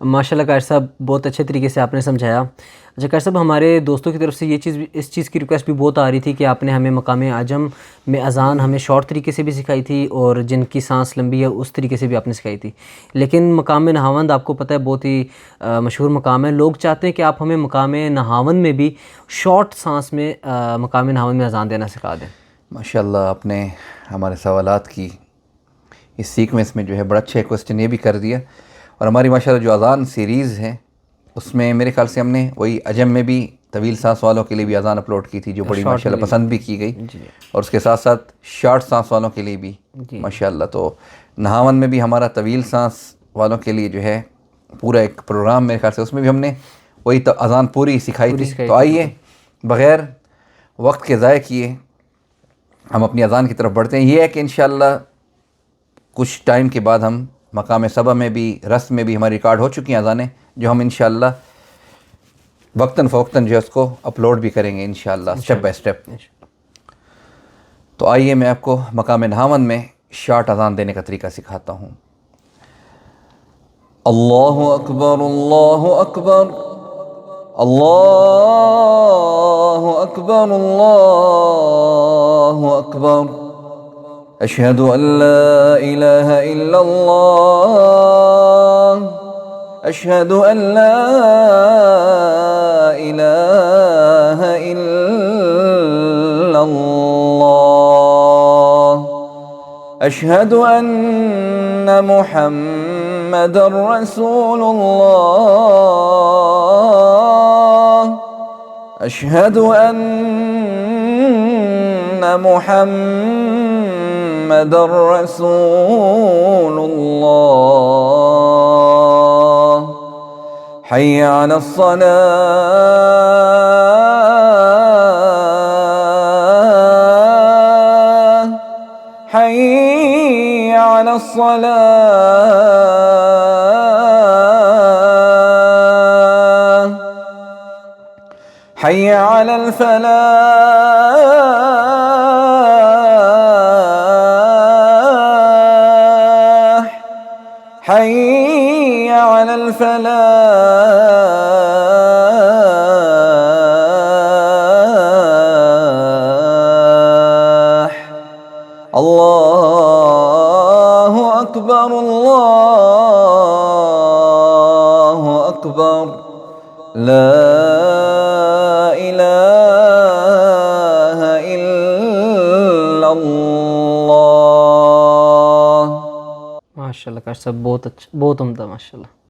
ماشاء اللہ قاری صاحب بہت اچھے طریقے سے آپ نے سمجھایا. اچھا قاری صاحب ہمارے دوستوں کی طرف سے اس چیز کی ریکویسٹ بھی بہت آ رہی تھی کہ آپ نے ہمیں مقام عجم میں اذان ہمیں شارٹ طریقے سے بھی سکھائی تھی اور جن کی سانس لمبی ہے اس طریقے سے بھی آپ نے سکھائی تھی. لیکن مقام نہاوند آپ کو پتہ ہے بہت ہی مشہور مقام ہے. لوگ چاہتے ہیں کہ آپ ہمیں مقام نہاوند میں بھی شارٹ سانس میں مقام نہاوند میں اذان دینا سکھا دیں. ماشاء اللہ آپ نے ہمارے سوالات کی اس سیکوینس میں جو ہے بڑا اچھا کوسچن یہ بھی کر دیا. اور ہماری ماشاءاللہ جو اذان سیریز ہے اس میں میرے خیال سے ہم نے وہی عجم میں بھی طویل سانس والوں کے لیے بھی اذان اپلوڈ کی تھی جو بڑی شارٹ ماشاءاللہ والی پسند بھی کی گئی. جی اور اس کے ساتھ ساتھ شارٹ سانس والوں کے لیے بھی جی ماشاءاللہ. تو نہاون میں بھی ہمارا طویل سانس والوں کے لیے جو ہے پورا ایک پروگرام میرے خیال سے اس میں بھی ہم نے وہی اذان پوری سکھائی تھی. تو آئیے بغیر وقت کے ضائع کیے ہم اپنی اذان کی طرف بڑھتے ہیں. یہ ہے کہ انشاءاللہ کچھ ٹائم کے بعد ہم مقام صبا میں بھی رسم میں بھی ہماری ریکارڈ ہو چکی ہیں اذانیں جو ہم انشاءاللہ وقتاً فوقتاً جو ہے اس کو اپلوڈ بھی کریں گے انشاءاللہ اسٹیپ بائی اسٹیپ. تو آئیے میں آپ کو مقام نہاون میں شارٹ اذان دینے کا طریقہ سکھاتا ہوں. اللہ اکبر اللہ اکبر اللہ اکبر اللہ اکبر اشہد ان لا الہ الا اللہ اشہد ان لا الہ الا اللہ اشہد ان محمد رسول اللہ اشہد ان محمد رسول اللہ حی علی الصلاة حی علی الصلاة حی علی الفلاح حی علی الفلاح. اللہ اکبر اللہ اکبر لا الہ الا اللہ. ماشاء اللہ قاری صاحب بہت اچھا بہت عمدہ ماشاء اللہ.